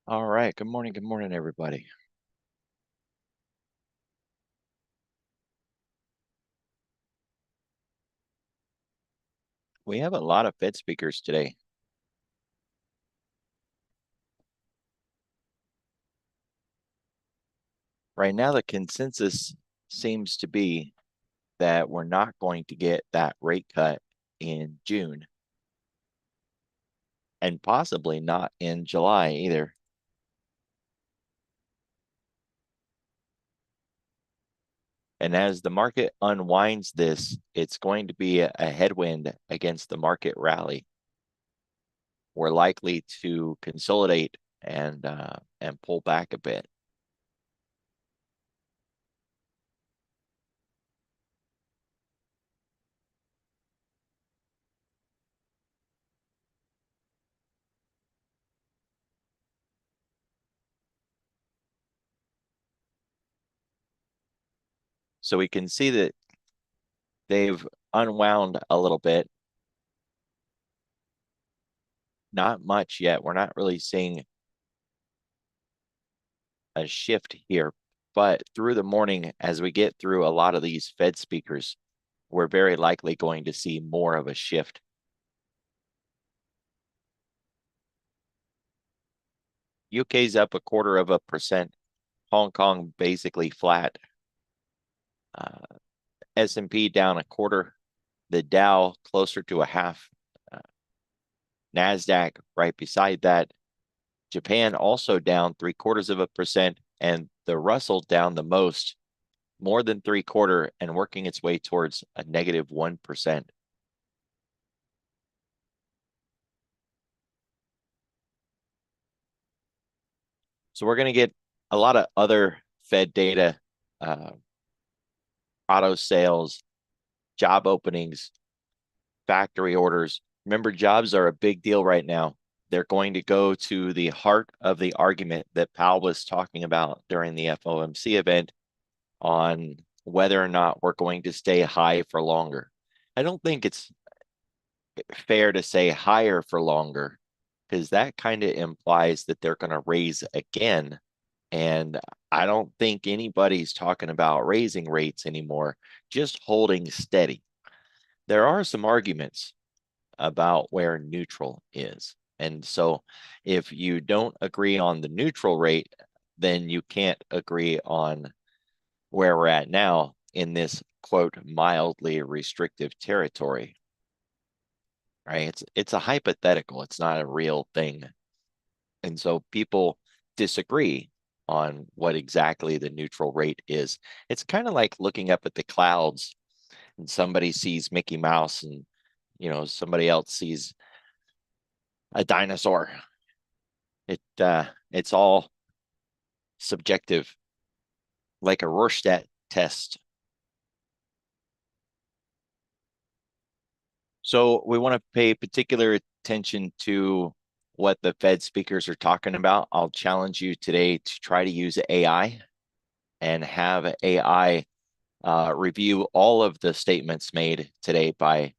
All right. Good morning, everybody. We have a lot of Fed speakers today. Right now, the consensus seems to be that we're not going to get that rate cut in June, and possibly not in July either. And as the market unwinds this, it's going to be a headwind against the market rally. We're likely to consolidate and pull back a bit. So we can see that they've unwound a little bit. Not much yet. We're not really seeing a shift here, but through the morning, as we get through a lot of these Fed speakers, we're very likely going to see more of a shift. UK's up 0.25%, Hong Kong basically flat, S&P down 0.25%, the Dow closer to 0.5%, NASDAQ right beside that, Japan also down 0.75%, and the Russell down the most, more than 0.75%, and working its way towards a negative 1%. So we're going to get a lot of other Fed data, auto sales, job openings, factory orders. Remember, jobs are a big deal right now. They're going to go to the heart of the argument that Powell was talking about during the FOMC event on whether or not we're going to stay high for longer. I don't think it's fair to say higher for longer, because that kind of implies that they're going to raise again. And I don't think anybody's talking about raising rates anymore, just holding steady. There are some arguments about where neutral is. And so if you don't agree on the neutral rate, then you can't agree on where we're at now in this, quote, mildly restrictive territory. Right? It's a hypothetical. It's not a real thing. And so people disagree on what exactly the neutral rate is. It's kind of like looking up at the clouds and somebody sees Mickey Mouse and somebody else sees a dinosaur. It's all subjective, like a Rorschach test. So we want to pay particular attention to what the Fed speakers are talking about. I'll challenge you today to try to use AI and have AI review all of the statements made today by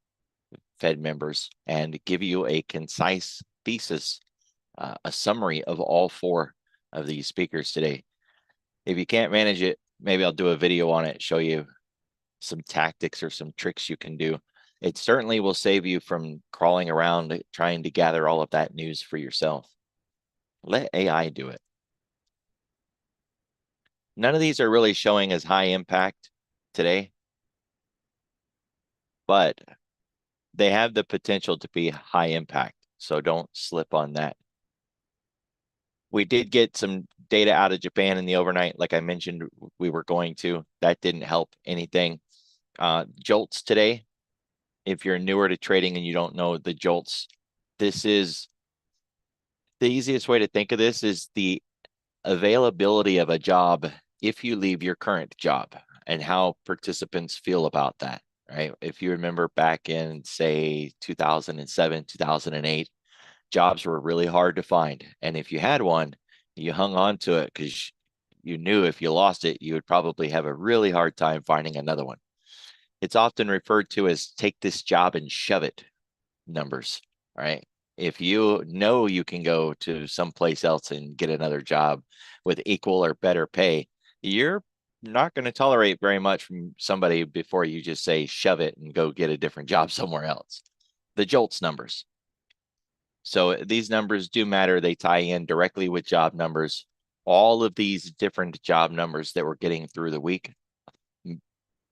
Fed members and give you a concise thesis, a summary of all four of these speakers today. If you can't manage it, maybe I'll do a video on it, show you some tactics or some tricks you can do. It certainly will save you from crawling around trying to gather all of that news for yourself. Let AI do it. None of these are really showing as high impact today, but they have the potential to be high impact. So don't slip on that. We did get some data out of Japan in the overnight, like I mentioned we were going to. That didn't help anything. Jolts today, if you're newer to trading and you don't know the jolts, this is the easiest way to think of this is the availability of a job if you leave your current job and how participants feel about that, right? If you remember back in, say, 2007, 2008, jobs were really hard to find. And if you had one, you hung on to it because you knew if you lost it, you would probably have a really hard time finding another one. It's often referred to as take this job and shove it numbers, right? If you know you can go to someplace else and get another job with equal or better pay, you're not going to tolerate very much from somebody before you just say shove it and go get a different job somewhere else. The JOLTS numbers. So these numbers do matter. They tie in directly with job numbers. All of these different job numbers that we're getting through the week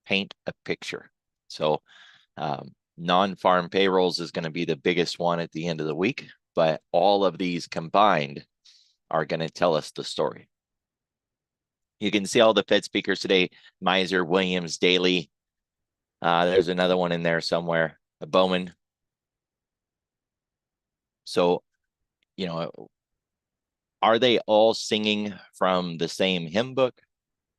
paint a picture. So non-farm payrolls is going to be the biggest one at the end of the week, but all of these combined are going to tell us the story. You can see all the Fed speakers today: Miser, Williams, Daly. There's another one in there somewhere, Bowman. So, you know, are they all singing from the same hymn book,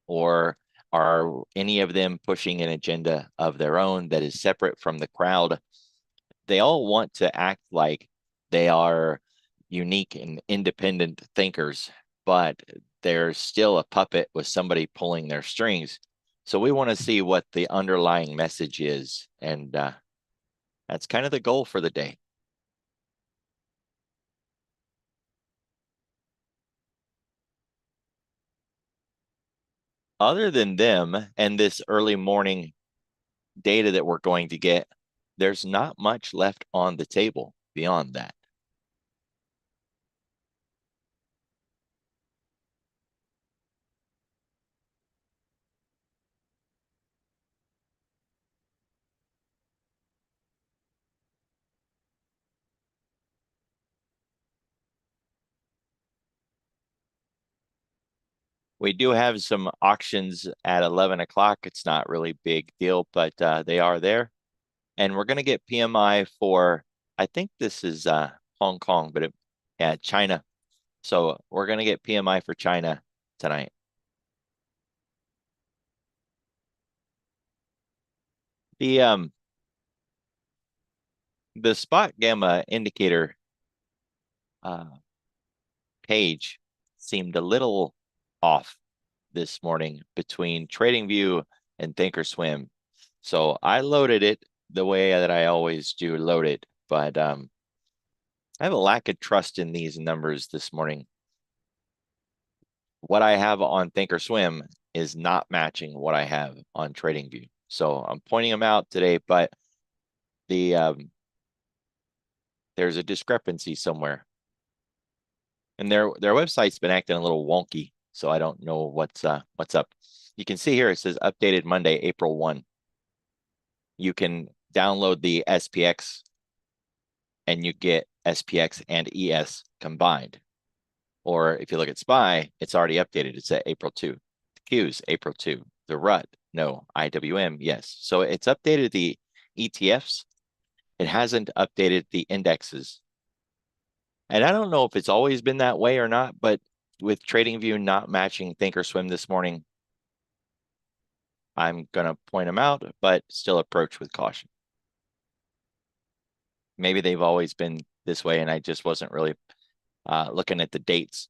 or are any of them pushing an agenda of their own that is separate from the crowd? They all want to act like they are unique and independent thinkers, but they're still a puppet with somebody pulling their strings. So we want to see what the underlying message is, and that's kind of the goal for the day. Other than them and this early morning data that we're going to get, there's not much left on the table beyond that. We do have some auctions at 11 o'clock. It's not really big deal, but they are there. And we're going to get PMI for, I think this is Hong Kong, but yeah, China. So we're going to get PMI for China tonight. The spot gamma indicator uh, page seemed a little off this morning between TradingView and Thinkorswim. So I loaded it the way that I always do load it, but I have a lack of trust in these numbers this morning. What I have on Thinkorswim is not matching what I have on TradingView. So I'm pointing them out today, but the there's a discrepancy somewhere. And their website's been acting a little wonky, so I don't know what's up. You can see here it says updated Monday, April 1. You can download the SPX and you get SPX and ES combined. Or if you look at SPY, it's already updated. It's at April 2. The Qs, April 2. The RUT, no. IWM, yes. So it's updated the ETFs. It hasn't updated the indexes. And I don't know if it's always been that way or not, but with TradingView not matching Thinkorswim this morning, I'm going to point them out, but still approach with caution. Maybe they've always been this way and I just wasn't really looking at the dates.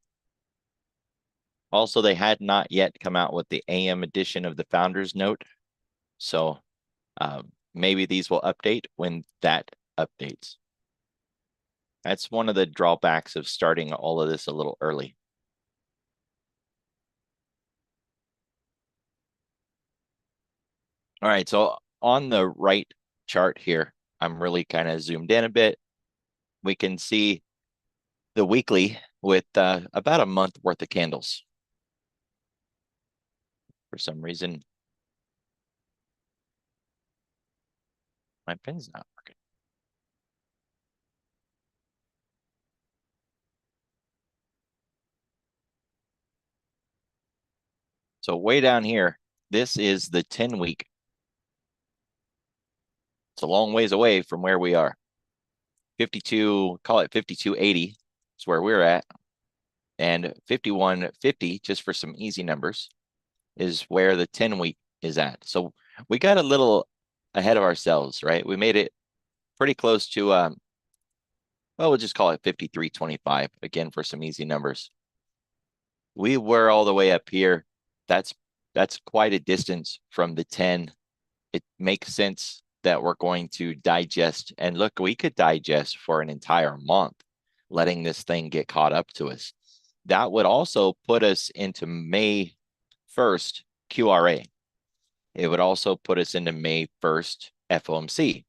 Also, they had not yet come out with the AM edition of the Founders Note. So maybe these will update when that updates. That's one of the drawbacks of starting all of this a little early. All right, so on the right chart here, I'm really kind of zoomed in a bit. We can see the weekly with about a month worth of candles. For some reason, my pen's not working. So way down here, this is the 10-week. It's a long ways away from where we are. 52, call it 52.80 is where we're at. And 51.50, just for some easy numbers, is where the 10-week is at. So we got a little ahead of ourselves, right? We made it pretty close to, well, we'll just call it 53.25 again for some easy numbers. We were all the way up here. That's quite a distance from the 10. It makes sense that we're going to digest. And look, we could digest for an entire month, letting this thing get caught up to us. That would also put us into May 1st QRA. It would also put us into May 1st FOMC.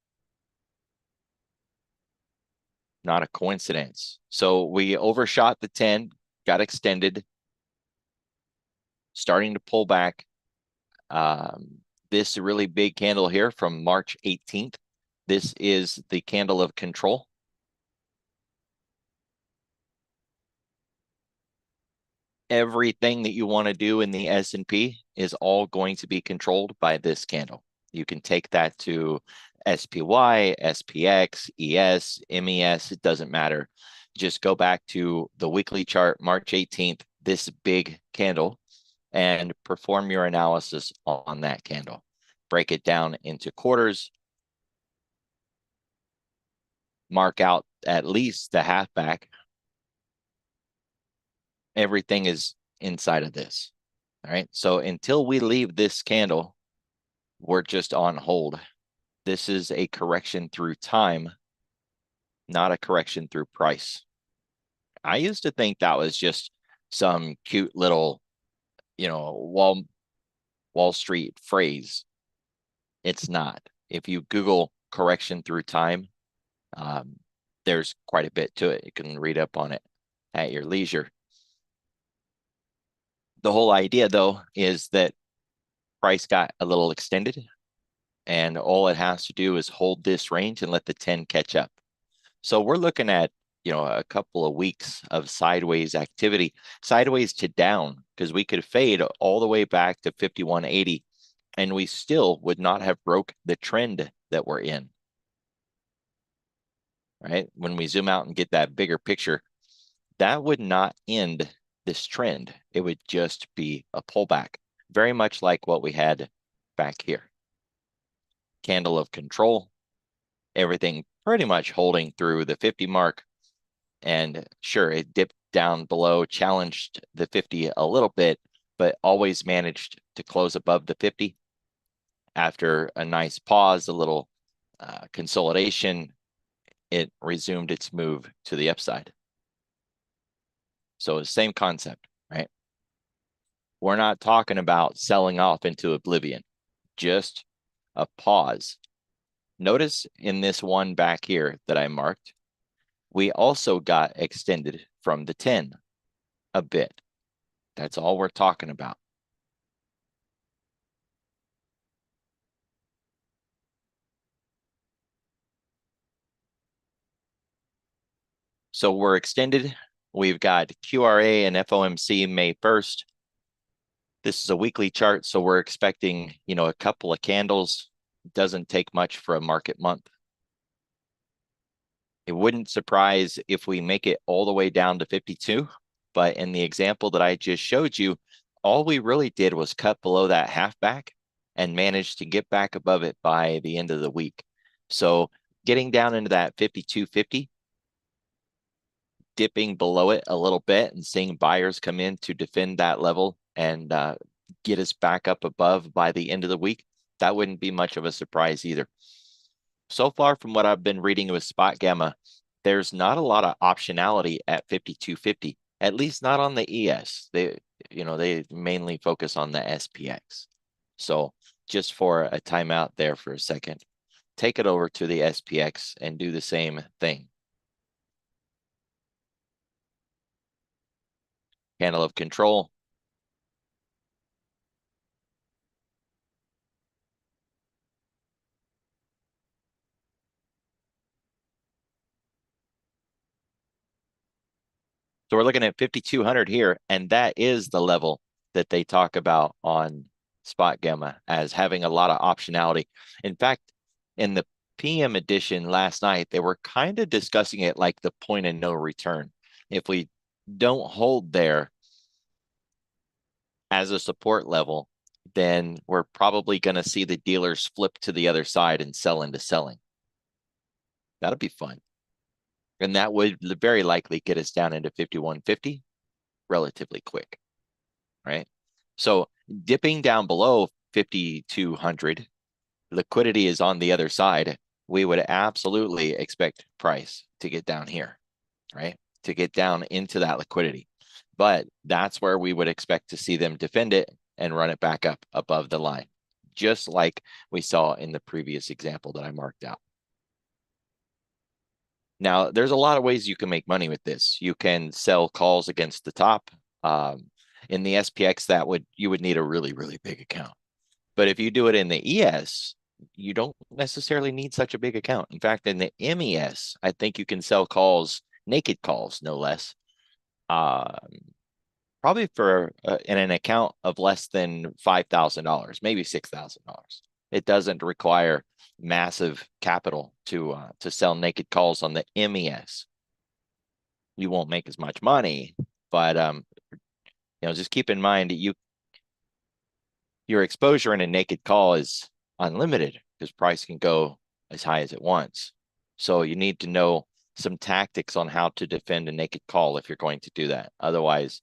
Not a coincidence. So we overshot the 10, got extended, starting to pull back. This really big candle here from March 18th. This is the candle of control. Everything that you want to do in the S&P is all going to be controlled by this candle. You can take that to SPY, SPX, ES, MES, it doesn't matter. Just go back to the weekly chart, March 18th, this big candle, and perform your analysis on that candle. Break it down into quarters, mark out at least the half back. Everything is inside of this. All right. So until we leave this candle, we're just on hold. This is a correction through time, not a correction through price. I used to think that was just some cute little, Wall Street phrase. It's not. If you Google correction through time, there's quite a bit to it. You can read up on it at your leisure. The whole idea, though, is that price got a little extended, and all it has to do is hold this range and let the 10 catch up. So we're looking at, a couple of weeks of sideways activity, sideways to down, because we could fade all the way back to 51.80, and we still would not have broke the trend that we're in. Right? When we zoom out and get that bigger picture, that would not end this trend. It would just be a pullback, very much like what we had back here. Candle of control, everything pretty much holding through the 50 mark. And sure, it dipped down below, challenged the 50 a little bit, but always managed to close above the 50. After a nice pause, a little consolidation, it resumed its move to the upside. So same concept, right? We're not talking about selling off into oblivion, just a pause. Notice in this one back here that I marked, we also got extended from the 10 a bit. That's all we're talking about. So we're extended. We've got QRA and FOMC May 1st. This is a weekly chart, so we're expecting, a couple of candles. It doesn't take much for a market month. It wouldn't surprise if we make it all the way down to 52, but in the example that I just showed you, all we really did was cut below that half back and managed to get back above it by the end of the week. So getting down into that 52.50, dipping below it a little bit and seeing buyers come in to defend that level and get us back up above by the end of the week, that wouldn't be much of a surprise either. So far from what I've been reading with Spot Gamma, there's not a lot of optionality at 52.50, at least not on the ES. They mainly focus on the SPX. So just for a timeout there for a second, take it over to the SPX and do the same thing. Candle of control. So we're looking at 5,200 here, and that is the level that they talk about on Spot Gamma as having a lot of optionality. In fact, in the PM edition last night, they were kind of discussing it like the point of no return. If we don't hold there as a support level, then we're probably going to see the dealers flip to the other side and sell into selling. That'll be fun. And that would very likely get us down into 51.50 relatively quick, right? So dipping down below 5,200 liquidity is on the other side, we would absolutely expect price to get down here, right? To get down into that liquidity. But that's where we would expect to see them defend it and run it back up above the line, just like we saw in the previous example that I marked out. Now, there's a lot of ways you can make money with this. You can sell calls against the top. In the SPX, you would need a really, really big account. But if you do it in the ES, you don't necessarily need such a big account. In fact, in the MES, I think you can sell calls, naked calls, no less, probably for in an account of less than $5,000, maybe $6,000. It doesn't require massive capital to sell naked calls on the MES. You won't make as much money, but just keep in mind that your exposure in a naked call is unlimited because price can go as high as it wants. So you need to know some tactics on how to defend a naked call if you're going to do that. Otherwise,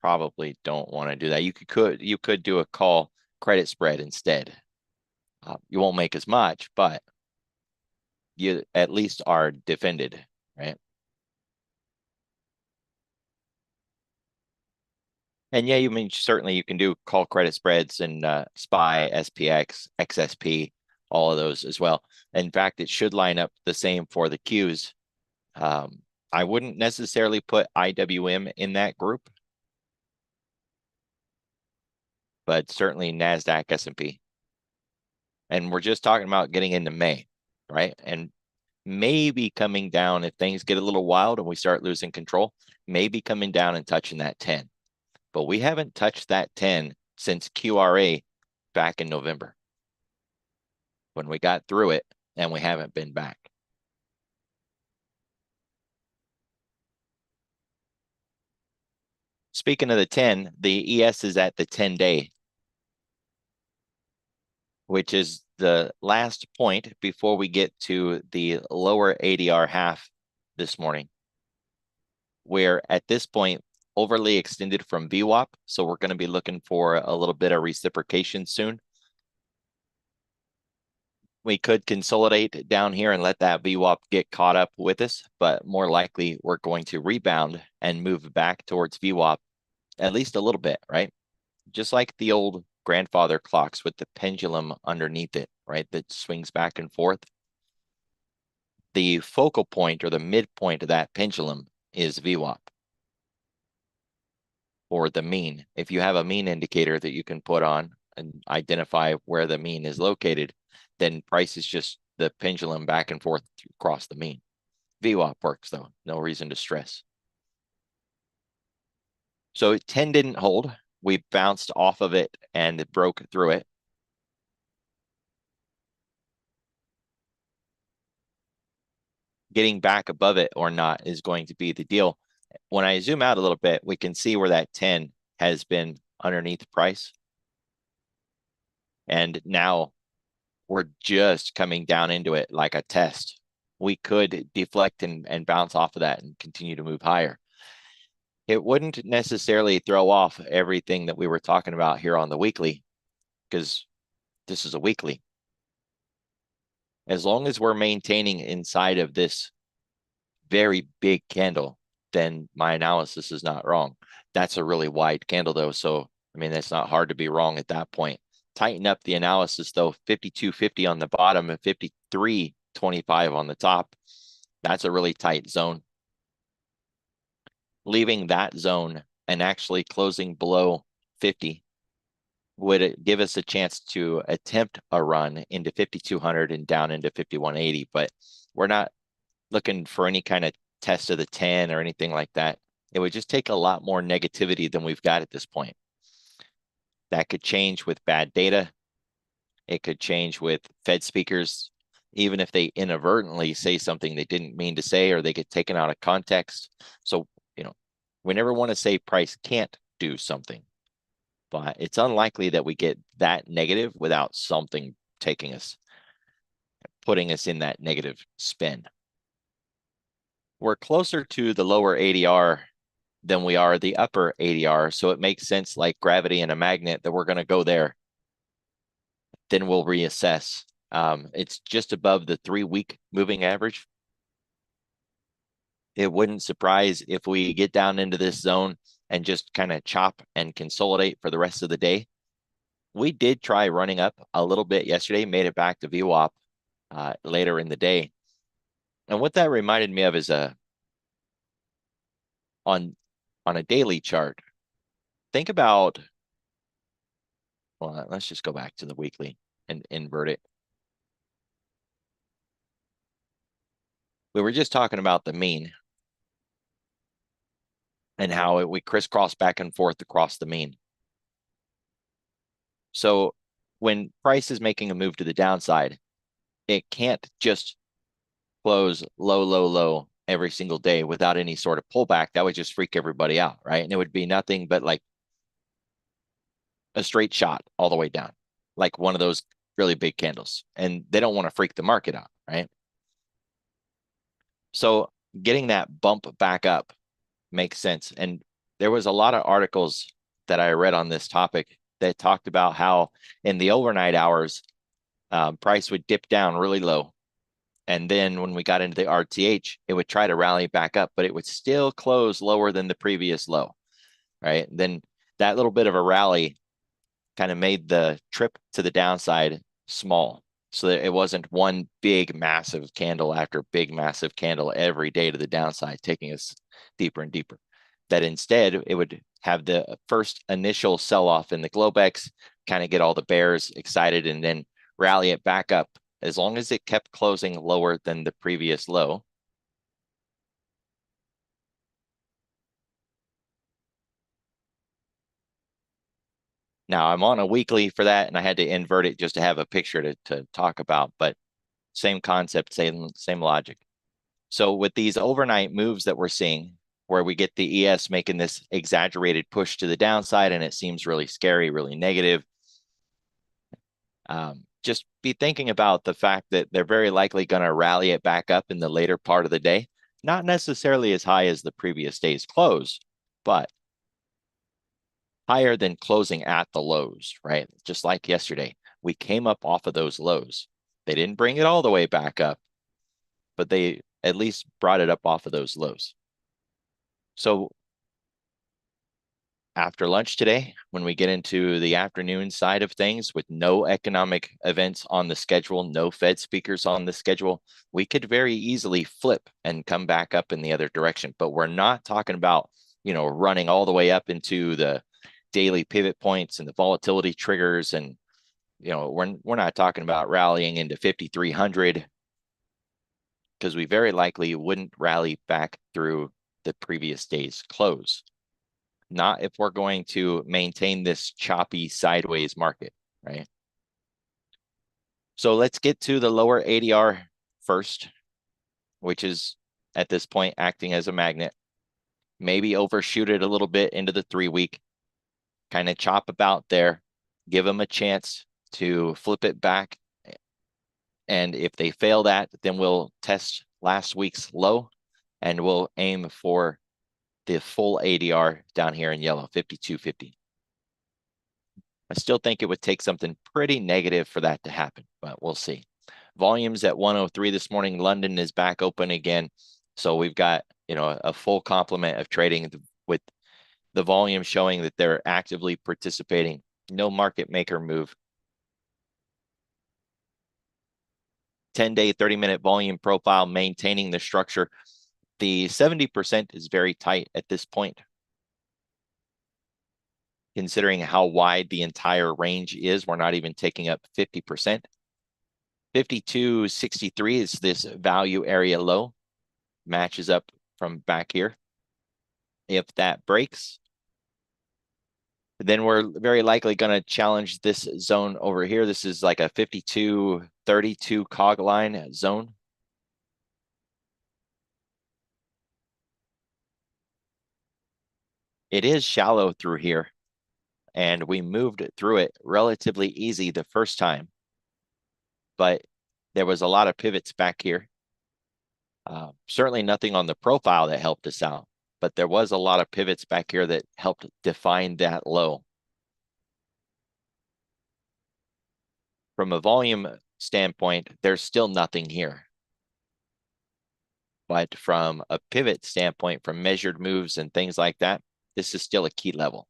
probably don't want to do that. You could do a call credit spread instead. You won't make as much, but you at least are defended, right? And yeah, certainly you can do call credit spreads and SPY, SPX, XSP, all of those as well. In fact, it should line up the same for the Qs. I wouldn't necessarily put IWM in that group, but certainly NASDAQ, S&P. And we're just talking about getting into May, right? And maybe coming down if things get a little wild and we start losing control, maybe coming down and touching that 10. But we haven't touched that 10 since QRA back in November when we got through it, and we haven't been back. Speaking of the 10, the ES is at the 10-day, which is the last point before we get to the lower ADR half this morning. We're at this point overly extended from VWAP, so we're going to be looking for a little bit of reciprocation soon. We could consolidate down here and let that VWAP get caught up with us, but more likely we're going to rebound and move back towards VWAP at least a little bit, right? Just like the old grandfather clocks with the pendulum underneath it, right? That swings back and forth. The focal point or the midpoint of that pendulum is VWAP, or the mean. If you have a mean indicator that you can put on and identify where the mean is located, then price is just the pendulum back and forth across the mean. VWAP works though, no reason to stress. So 10 didn't hold. We bounced off of it and it broke through it. Getting back above it or not is going to be the deal. When I zoom out a little bit, we can see where that 10 has been underneath price. And now we're just coming down into it like a test. We could deflect and bounce off of that and continue to move higher. It wouldn't necessarily throw off everything that we were talking about here on the weekly, because this is a weekly. As long as we're maintaining inside of this very big candle, then my analysis is not wrong. That's a really wide candle though. So, I mean, that's not hard to be wrong at that point. Tighten up the analysis though, 52.50 on the bottom and 53.25 on the top. That's a really tight zone. Leaving that zone and actually closing below 50 would give us a chance to attempt a run into 5,200 and down into 5,180, but we're not looking for any kind of test of the 10 or anything like that. It would just take a lot more negativity than we've got at this point. That could change with bad data. It could change with Fed speakers, even if they inadvertently say something they didn't mean to say, or they get taken out of context. So, we never want to say price can't do something, but it's unlikely that we get that negative without something putting us in that negative spin. We're closer to the lower ADR than we are the upper ADR, so it makes sense, like gravity and a magnet, that we're going to go there. then we'll reassess. It's just above the 3-week moving average. It wouldn't surprise if we get down into this zone and just kind of chop and consolidate for the rest of the day. We did try running up a little bit yesterday, made it back to VWAP later in the day. And what that reminded me of is on a daily chart, think about, well, let's just go back to the weekly and invert it. We were just talking about the mean and how we crisscross back and forth across the mean. So when price is making a move to the downside, it can't just close low, low, low every single day without any sort of pullback. That would just freak everybody out, right? And it would be nothing but like a straight shot all the way down, like one of those really big candles. And they don't want to freak the market out, right? So getting that bump back up makes sense. And there was a lot of articles that I read on this topic that talked about how in the overnight hours, price would dip down really low. And then when we got into the RTH, it would try to rally back up, but it would still close lower than the previous low, right? Then that little bit of a rally kind of made the trip to the downside small. So that it wasn't one big, massive candle after big, massive candle every day to the downside, taking us deeper and deeper. That instead, it would have the first initial sell-off in the Globex, kind of get all the bears excited, and then rally it back up. As long as it kept closing lower than the previous low. Now I'm on a weekly for that, and I had to invert it just to have a picture to talk about, but same concept, same logic. So with these overnight moves that we're seeing, where we get the ES making this exaggerated push to the downside, and it seems really scary, really negative, just be thinking about the fact that they're very likely going to rally it back up in the later part of the day. Not necessarily as high as the previous day's close, but higher than closing at the lows, right? Just like yesterday, we came up off of those lows. They didn't bring it all the way back up, but they at least brought it up off of those lows. So after lunch today, when we get into the afternoon side of things with no economic events on the schedule, no Fed speakers on the schedule, we could very easily flip and come back up in the other direction. But we're not talking about, running all the way up into the daily pivot points and the volatility triggers. And, we're not talking about rallying into 5,300 because we very likely wouldn't rally back through the previous day's close. Not if we're going to maintain this choppy sideways market, right? So let's get to the lower ADR first, which is at this point acting as a magnet. Maybe overshoot it a little bit into the 3-week, kind of chop about there, give them a chance to flip it back. And if they fail that, then we'll test last week's low and we'll aim for the full ADR down here in yellow, 52.50. I still think it would take something pretty negative for that to happen, but we'll see. Volumes at 103 this morning. London is back open again. So we've got, a full complement of trading with the volume showing that they're actively participating. No market maker move. 10-day, 30-minute volume profile, maintaining the structure. The 70% is very tight at this point, considering how wide the entire range is. We're not even taking up 50%. 52.63 is this value area low, matches up from back here. If that breaks, then we're very likely going to challenge this zone over here. This is like a 52.32 cog line zone. It is shallow through here, and we moved through it relatively easy the first time, but there was a lot of pivots back here. Certainly nothing on the profile that helped us out, but there was a lot of pivots back here that helped define that low. From a volume standpoint, there's still nothing here. But from a pivot standpoint, from measured moves and things like that, this is still a key level.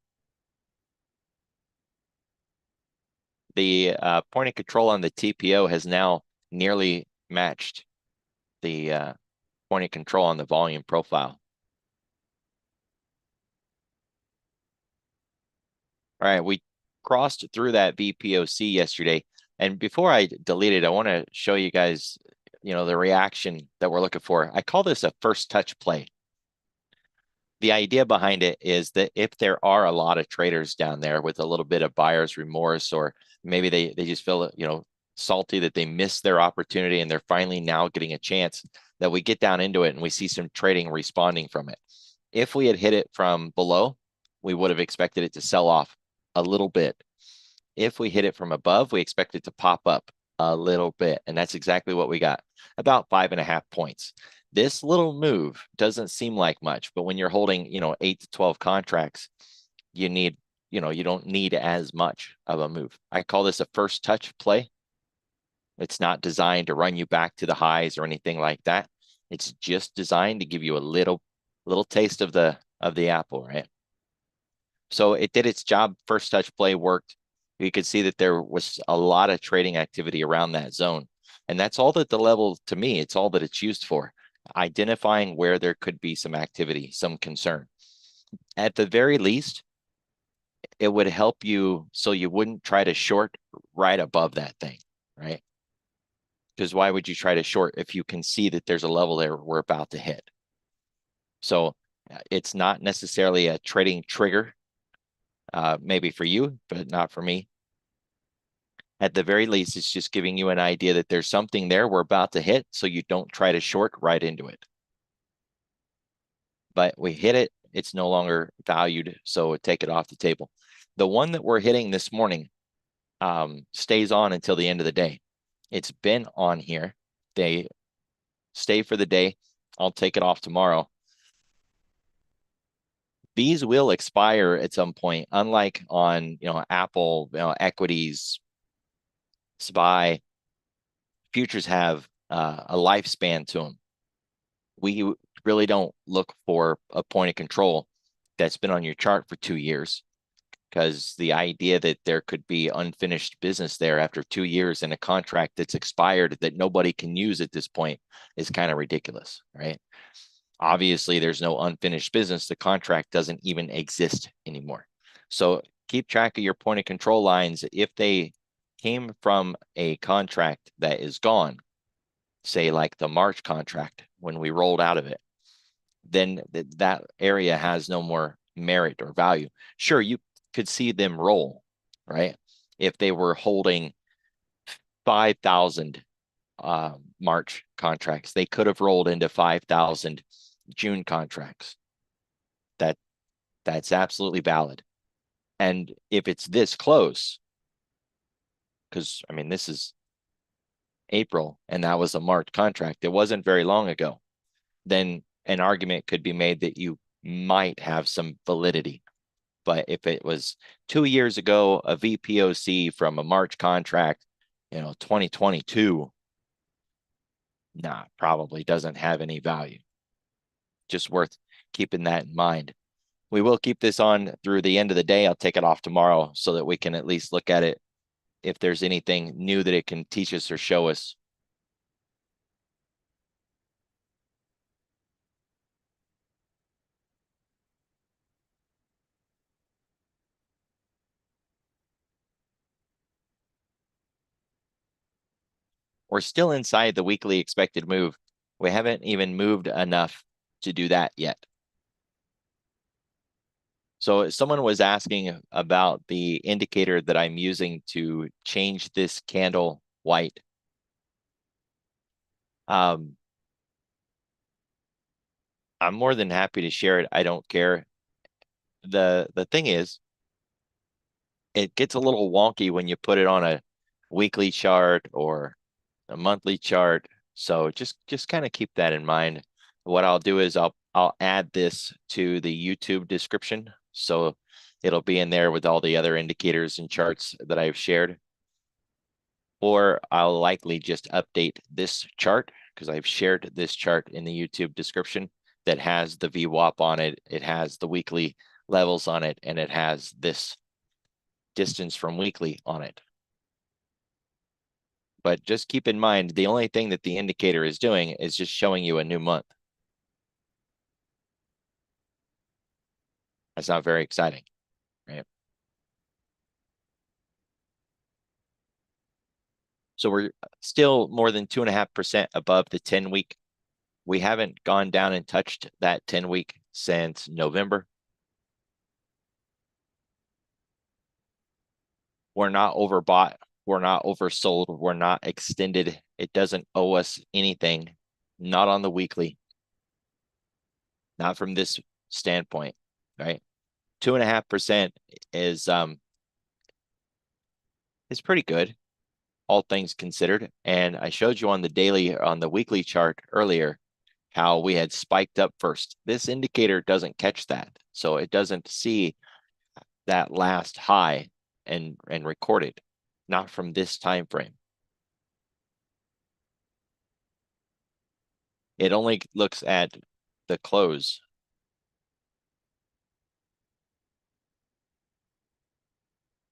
The point of control on the TPO has now nearly matched the point of control on the volume profile. All right, we crossed through that VPOC yesterday. And before I delete it, I want to show you guys, the reaction that we're looking for. I call this a first touch play. The idea behind it is that if there are a lot of traders down there with a little bit of buyer's remorse, or maybe they just feel, salty that they missed their opportunity and they're finally now getting a chance, that we get down into it and we see some trading responding from it. If we had hit it from below, we would have expected it to sell off a little bit. If we hit it from above, we expect it to pop up a little bit. And that's exactly what we got, about 5.5 points. This little move doesn't seem like much, but when you're holding, 8 to 12 contracts, you don't need as much of a move. I call this a first touch play. It's not designed to run you back to the highs or anything like that. It's just designed to give you a little taste of the apple, right? So it did its job. First touch play worked. You could see that there was a lot of trading activity around that zone. And that's all that the level, to me, it's all that it's used for. Identifying where there could be some activity, some concern. At the very least, it would help you so you wouldn't try to short right above that thing, right? Because why would you try to short if you can see that there's a level there we're about to hit? So it's not necessarily a trading trigger, maybe for you, but not for me. At the very least, it's just giving you an idea that there's something there we're about to hit, so you don't try to short right into it. But we hit it, it's no longer valued, so take it off the table. The one that we're hitting this morning stays on until the end of the day. It's been on here. They stay for the day. I'll take it off tomorrow. These will expire at some point, unlike on Apple, equities, SPY. Futures have a lifespan to them. We really don't look for a point of control that's been on your chart for 2 years, because the idea that there could be unfinished business there after 2 years in a contract that's expired that nobody can use at this point is kind of ridiculous, right? Obviously, there's no unfinished business. The contract doesn't even exist anymore. So keep track of your point of control lines. If they came from a contract that is gone, say like the March contract when we rolled out of it, then that area has no more merit or value. Sure, you could see them roll, right? If they were holding 5,000 March contracts, they could have rolled into 5,000 June contracts. That's absolutely valid. And if it's this close, because I mean, this is April and that was a March contract, it wasn't very long ago, then an argument could be made that you might have some validity. But if it was 2 years ago, a VPOC from a March contract, 2022, nah, probably doesn't have any value. Just worth keeping that in mind. We will keep this on through the end of the day. I'll take it off tomorrow so that we can at least look at it if there's anything new that it can teach us or show us. We're still inside the weekly expected move. We haven't even moved enough to do that yet. So someone was asking about the indicator that I'm using to change this candle white. I'm more than happy to share it. I don't care. The thing is, it gets a little wonky when you put it on a weekly chart or a monthly chart. So just kind of keep that in mind. What I'll do is I'll add this to the YouTube description, so it'll be in there with all the other indicators and charts that I've shared. or I'll likely just update this chart because I've shared this chart in the YouTube description that has the VWAP on it. It has the weekly levels on it, and it has this distance from weekly on it. But just keep in mind, the only thing that the indicator is doing is just showing you a new month. That's not very exciting, right? So we're still more than 2.5% above the 10-week. We haven't gone down and touched that 10-week since November. We're not overbought. We're not oversold. We're not extended. It doesn't owe us anything. Not on the weekly. Not from this standpoint, right? 2.5% is pretty good, all things considered. And I showed you on the weekly chart earlier how we had spiked up first. This indicator doesn't catch that. So it doesn't see that last high and record it, not from this time frame. It only looks at the close.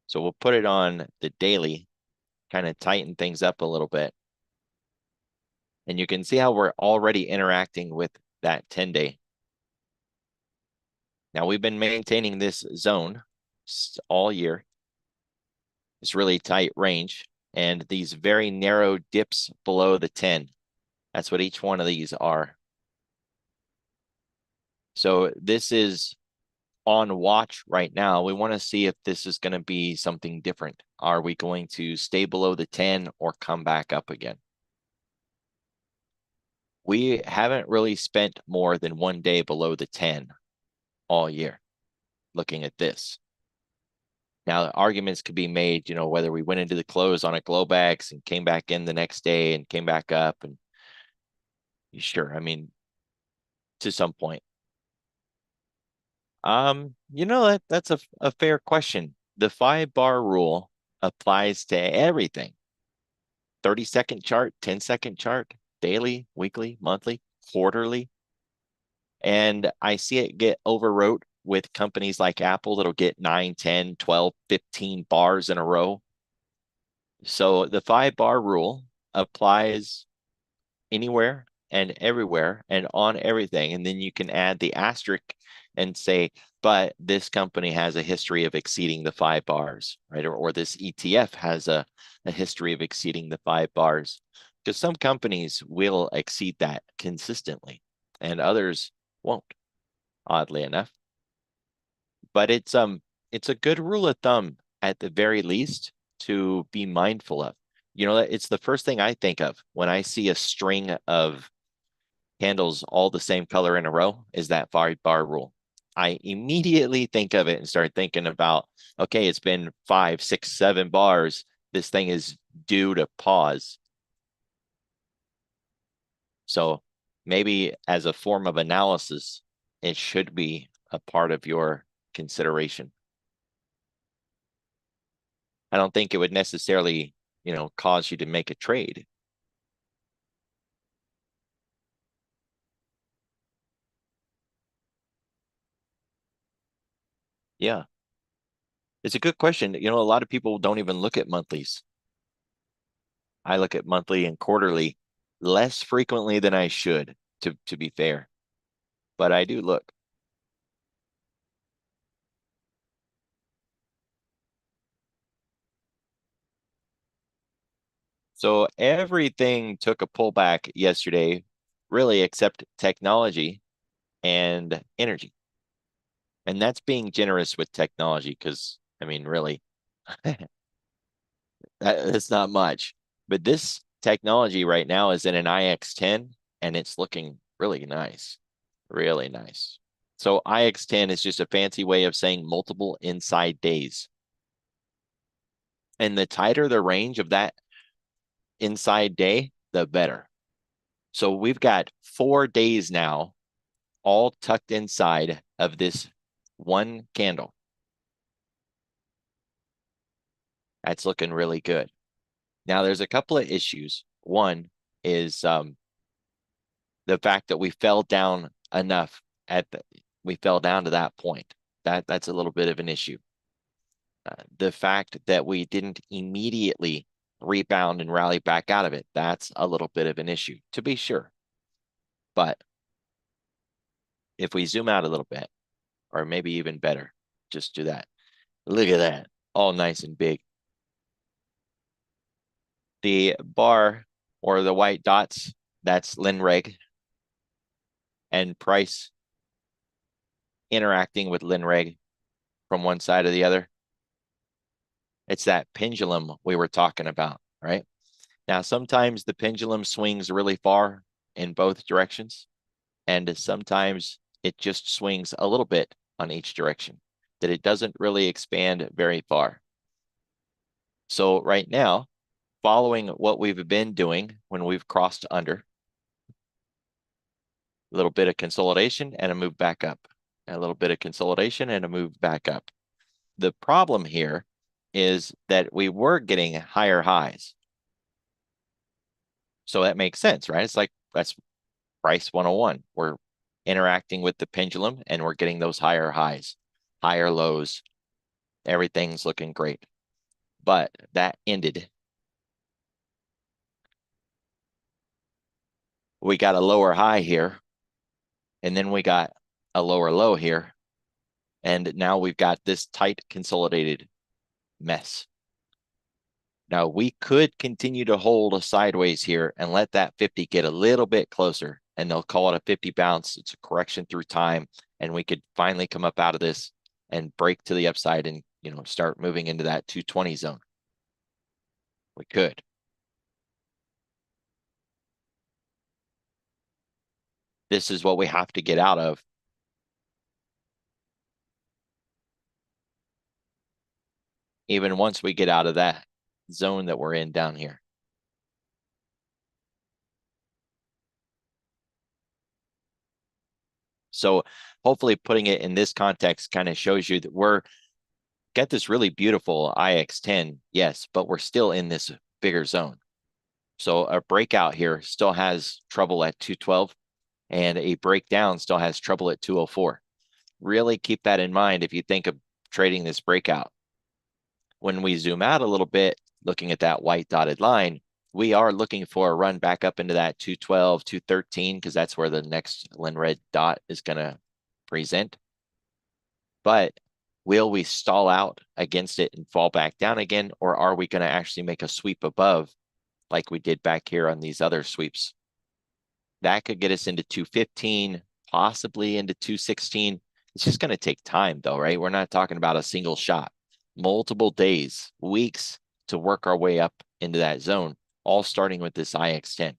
So we'll put it on the daily, kind of tighten things up a little bit. And you can see how we're already interacting with that 10-day. Now we've been maintaining this zone all year. It's really tight range, and these very narrow dips below the 10. That's what each one of these are. So this is on watch right now. We want to see if this is going to be something different. Are we going to stay below the 10 or come back up again? We haven't really spent more than one day below the 10 all year looking at this. Now, arguments could be made, whether we went into the close on a Globex and came back in the next day and came back up, and sure, I mean, to some point. That's a fair question. The 5-bar rule applies to everything. 30-second chart, 10-second chart, daily, weekly, monthly, quarterly. And I see it get overwrote with companies like Apple that'll get 9, 10, 12, 15 bars in a row. So the 5-bar rule applies anywhere and everywhere and on everything. And then you can add the asterisk and say, but this company has a history of exceeding the 5 bars, right? Or this ETF has a history of exceeding the 5 bars. Because some companies will exceed that consistently and others won't, oddly enough. But it's a good rule of thumb at the very least to be mindful of. It's the first thing I think of when I see a string of candles all the same color in a row is that 5-bar rule. I immediately think of it and start thinking about, okay, it's been 5, 6, 7 bars. This thing is due to pause. So maybe as a form of analysis, it should be a part of your consideration. I don't think it would necessarily, cause you to make a trade. Yeah. It's a good question. A lot of people don't even look at monthlies. I look at monthly and quarterly less frequently than I should, to be fair. But I do look. So everything took a pullback yesterday, really, except technology and energy. And that's being generous with technology because, I mean, really, that's not much. But this technology right now is in an IX10 and it's looking really nice. Really nice. So IX10 is just a fancy way of saying multiple inside days. And the tighter the range of that inside day, the better. So we've got 4 days now, all tucked inside of this one candle. That's looking really good. Now, there's a couple of issues. One is the fact that we fell down enough we fell down to that point. That's a little bit of an issue. The fact that we didn't immediately rebound and rally back out of it, that's a little bit of an issue, to be sure. But if we zoom out a little bit, or maybe even better, just do that. Look at that, all nice and big. The bar or the white dots, that's Linreg, and price interacting with Linreg from one side or the other. It's that pendulum we were talking about, right? Now, sometimes the pendulum swings really far in both directions, and sometimes it just swings a little bit on each direction, that it doesn't really expand very far. So right now, following what we've been doing when we've crossed under, a little bit of consolidation and a move back up, a little bit of consolidation and a move back up. The problem here is that we were getting higher highs. So that makes sense, right? It's like that's price 101. We're interacting with the pendulum and we're getting those higher highs, higher lows. Everything's looking great. But that ended. We got a lower high here, and then we got a lower low here. And now we've got this tight consolidated mess. Now we could continue to hold a sideways here and let that 50 get a little bit closer, and they'll call it a 50 bounce. It's a correction through time, and we could finally come up out of this and break to the upside and, you know, start moving into that 220 zone. We could. This is what we have to get out of. Even once we get out of that zone that we're in down here. So hopefully putting it in this context kind of shows you that we're got this really beautiful IX10, yes, but we're still in this bigger zone. So a breakout here still has trouble at 212, and a breakdown still has trouble at 204. Really keep that in mind if you think of trading this breakout. When we zoom out a little bit, looking at that white dotted line, we are looking for a run back up into that 212, 213, because that's where the next red dot is going to present. But will we stall out against it and fall back down again, or are we going to actually make a sweep above like we did back here on these other sweeps? That could get us into 215, possibly into 216. It's just going to take time though, right? We're not talking about a single shot. Multiple days, weeks to work our way up into that zone, all starting with this IX10.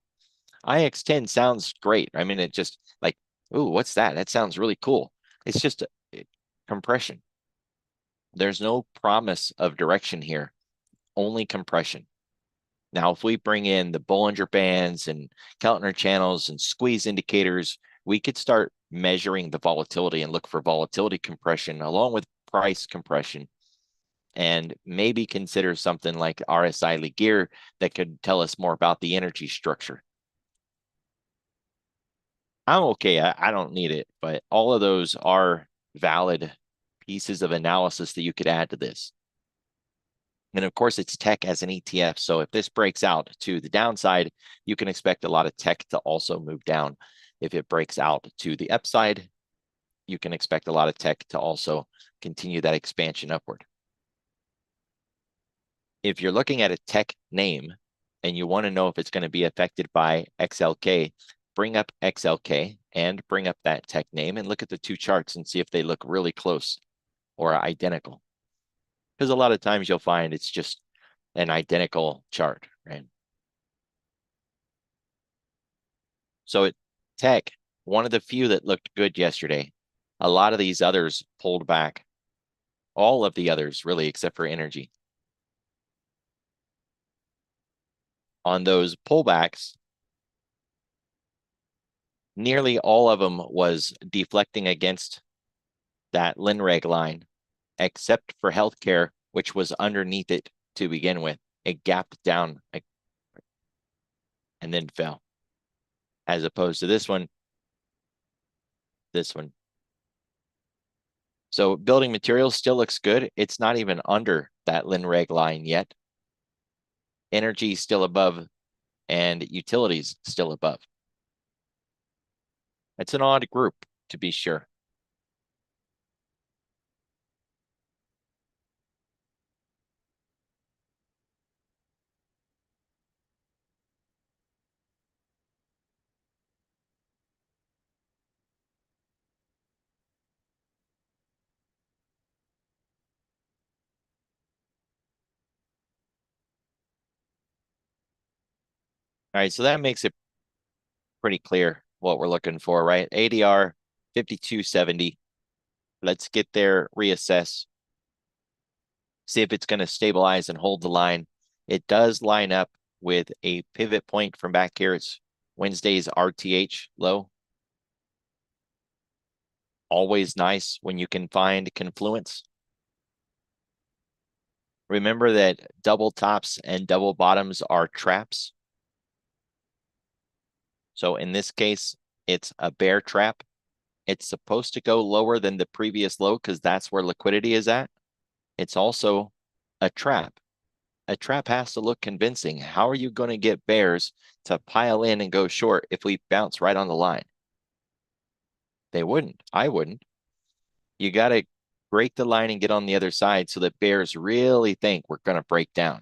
IX10 sounds great. I mean, it just like, ooh, what's that? That sounds really cool. It's just a compression. There's no promise of direction here, only compression. Now, if we bring in the Bollinger Bands and Keltner channels and squeeze indicators, we could start measuring the volatility and look for volatility compression along with price compression, and maybe consider something like RSI Ligier that could tell us more about the energy structure. I'm okay. I don't need it, but all of those are valid pieces of analysis that you could add to this. And of course, it's tech as an ETF. So if this breaks out to the downside, you can expect a lot of tech to also move down. If it breaks out to the upside, you can expect a lot of tech to also continue that expansion upward. If you're looking at a tech name and you want to know if it's going to be affected by XLK, bring up XLK and bring up that tech name and look at the two charts and see if they look really close or identical. Because a lot of times you'll find it's just an identical chart, right? So tech, one of the few that looked good yesterday. A lot of these others pulled back. All of the others, really, except for energy. On those pullbacks, nearly all of them was deflecting against that Linreg line, except for healthcare, which was underneath it to begin with. it gapped down and then fell, as opposed to this one. So building materials still looks good. It's not even under that Linreg line yet. Energy still above and utilities still above. It's an odd group, to be sure. All right, so that makes it pretty clear what we're looking for, right? ADR 5270. Let's get there, reassess, see if it's going to stabilize and hold the line. It does line up with a pivot point from back here. It's Wednesday's RTH low. Always nice when you can find confluence. Remember that double tops and double bottoms are traps. So in this case, it's a bear trap. It's supposed to go lower than the previous low because that's where liquidity is at. It's also a trap. A trap has to look convincing. How are you going to get bears to pile in and go short if we bounce right on the line? They wouldn't. I wouldn't. You got to break the line and get on the other side so that bears really think we're going to break down.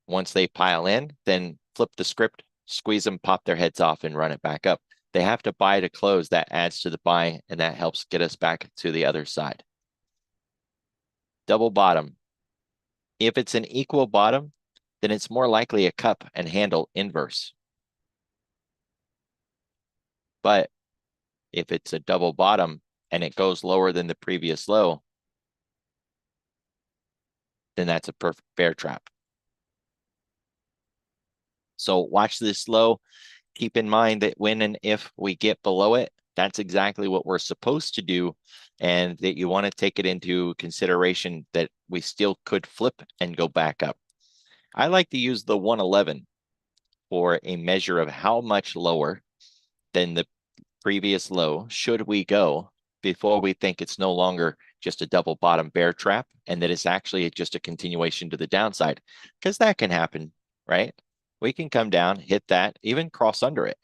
Once they pile in, then flip the script, squeeze them, pop their heads off, and run it back up. They have to buy to close. That adds to the buy, and that helps get us back to the other side. Double bottom. If it's an equal bottom, then it's more likely a cup and handle inverse. But if it's a double bottom and it goes lower than the previous low, then that's a perfect bear trap. So watch this low. Keep in mind that when and if we get below it, that's exactly what we're supposed to do, and that you want to take it into consideration that we still could flip and go back up. I like to use the 111 for a measure of how much lower than the previous low should we go before we think it's no longer just a double bottom bear trap and that it's actually just a continuation to the downside, because that can happen, right? We can come down, hit that, even cross under it,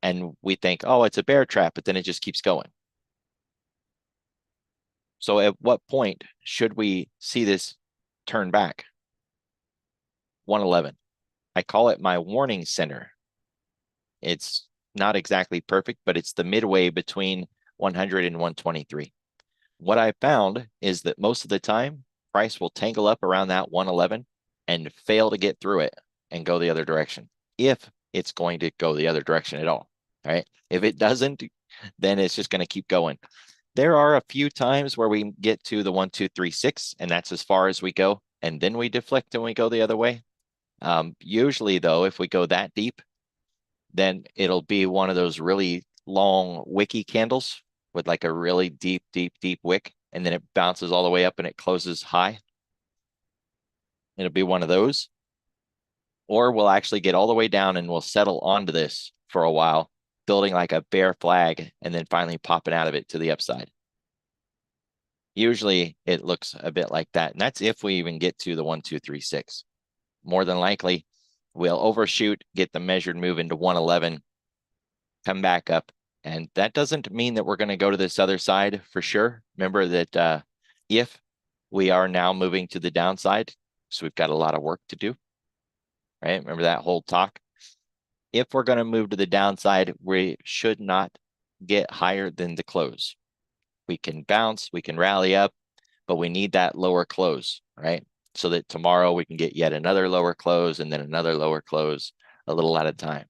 and we think, oh, it's a bear trap, but then it just keeps going. So at what point should we see this turn back? 111. I call it my warning center. It's not exactly perfect, but it's the midway between 100 and 123. What I found is that most of the time, price will tangle up around that 111 and fail to get through it and go the other direction, if it's going to go the other direction at all. All right. If it doesn't, then it's just going to keep going. There are a few times where we get to the 1, 2, 3, 6, and that's as far as we go. And then we deflect and we go the other way. Usually, though, if we go that deep, then it'll be one of those really long wicky candles with like a really deep, deep, deep wick, and then it bounces all the way up and it closes high. It'll be one of those. Or we'll actually get all the way down and we'll settle onto this for a while, building like a bear flag and then finally popping out of it to the upside. Usually it looks a bit like that. And that's if we even get to the 1, 2, 3, 6. More than likely, we'll overshoot, get the measured move into 111, come back up. And that doesn't mean that we're going to go to this other side for sure. Remember that if we are now moving to the downside, so we've got a lot of work to do, right? Remember that whole talk? If we're going to move to the downside, we should not get higher than the close. We can bounce, we can rally up, but we need that lower close, right? So that tomorrow we can get yet another lower close and then another lower close a little at a time.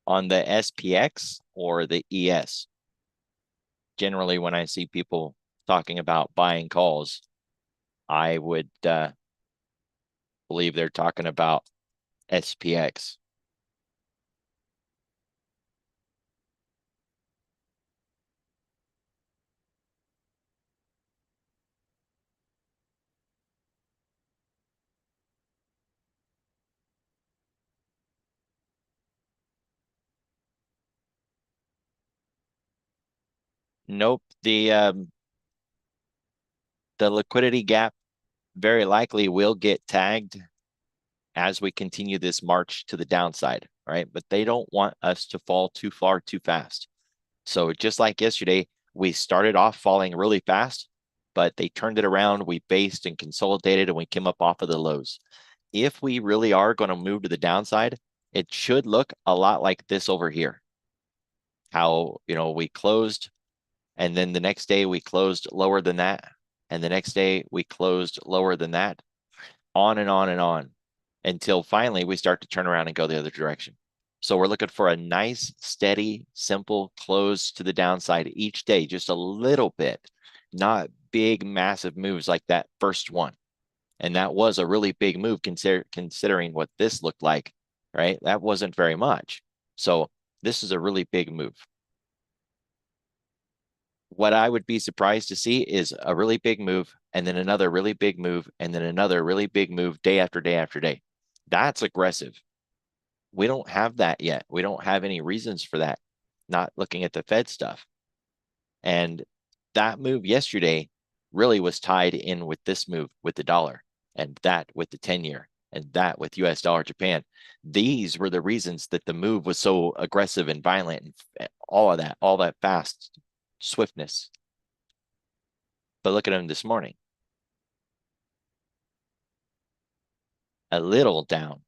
On the SPX or the ES, generally when I see people talking about buying calls, I would believe they're talking about SPX. Nope. The liquidity gap very likely will get tagged as we continue this march to the downside, right? But they don't want us to fall too far too fast. So just like yesterday, we started off falling really fast, but they turned it around. We based and consolidated and we came up off of the lows. If we really are going to move to the downside, it should look a lot like this over here. How, we closed and then the next day we closed lower than that. And the next day we closed lower than that, on and on and on until finally we start to turn around and go the other direction. So we're looking for a nice, steady, simple close to the downside each day, just a little bit, not big, massive moves like that first one. And that was a really big move considering what this looked like, right? That wasn't very much. So this is a really big move. What I would be surprised to see is a really big move and then another really big move and then another really big move day after day after day. That's aggressive. We don't have that yet. We don't have any reasons for that, not looking at the Fed stuff. And that move yesterday really was tied in with this move with the dollar and that with the 10-year and that with US dollar Japan. These were the reasons that the move was so aggressive and violent and all that fast swiftness. But look at them this morning. A little down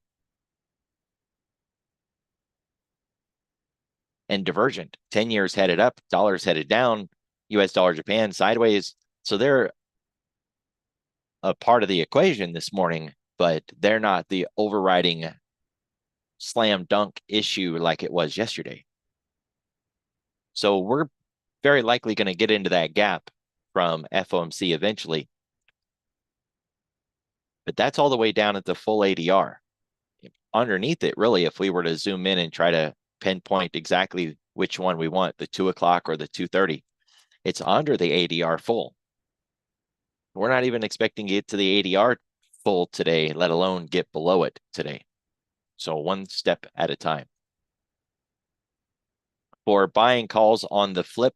and divergent. 10 years headed up, dollars headed down, US dollar Japan sideways. So they're a part of the equation this morning, but they're not the overriding slam dunk issue like it was yesterday. So we're very likely going to get into that gap from FOMC eventually. But that's all the way down at the full ADR. Underneath it, really, if we were to zoom in and try to pinpoint exactly which one we want, the 2 o'clock or the 2:30, it's under the ADR full. We're not even expecting to get to the ADR full today, let alone get below it today. So one step at a time. For buying calls on the flip,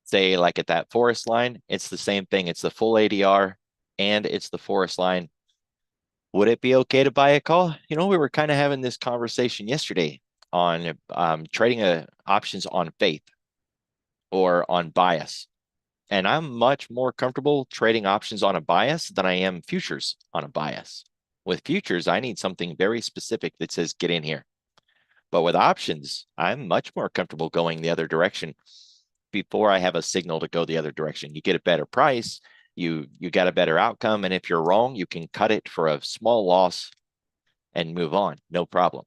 say like at that forest line, it's the same thing. It's the full ADR and it's the forest line. Would it be okay to buy a call? We were kind of having this conversation yesterday on trading options on faith or on bias. And I'm much more comfortable trading options on a bias than I am futures on a bias. With futures, I need something very specific that says get in here. But with options, I'm much more comfortable going the other direction before I have a signal to go the other direction. You get a better price, you got a better outcome, and if you're wrong, you can cut it for a small loss and move on, no problem.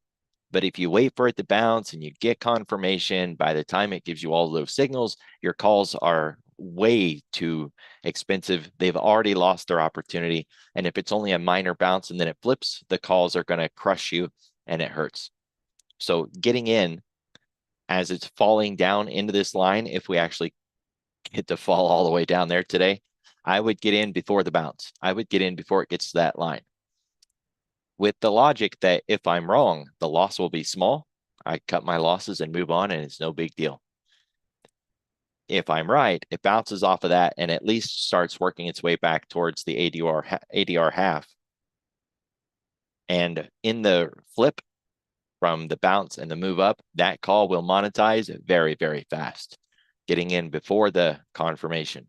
But if you wait for it to bounce and you get confirmation, by the time it gives you all those signals, your calls are way too expensive. They've already lost their opportunity. And if it's only a minor bounce and then it flips, the calls are going to crush you and it hurts. So getting in as it's falling down into this line, if we actually get to fall all the way down there today, I would get in before the bounce. I would get in before it gets to that line, with the logic that if I'm wrong, the loss will be small. I cut my losses and move on, and it's no big deal. If I'm right, it bounces off of that and at least starts working its way back towards the ADR half. And in the flip from the bounce and the move up, that call will monetize very, very fast. Getting in before the confirmation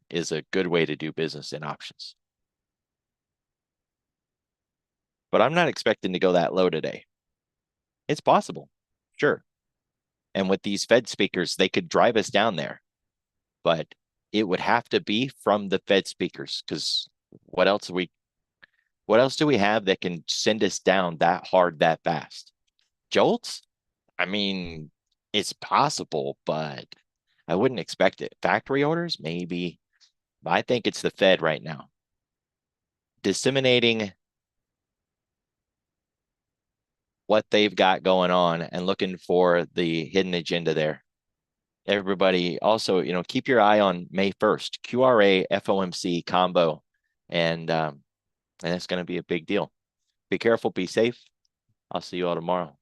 is a good way to do business in options. But I'm not expecting to go that low today. It's possible, sure. And with these Fed speakers, they could drive us down there. But it would have to be from the Fed speakers, because what else do we have that can send us down that hard, that fast? Jolts? I mean, it's possible, but I wouldn't expect it. Factory orders, maybe. But I think it's the Fed right now. disseminating what they've got going on and looking for the hidden agenda there. Everybody also, keep your eye on May 1st, QRA FOMC combo. And it's going to be a big deal. Be careful, be safe. I'll see you all tomorrow.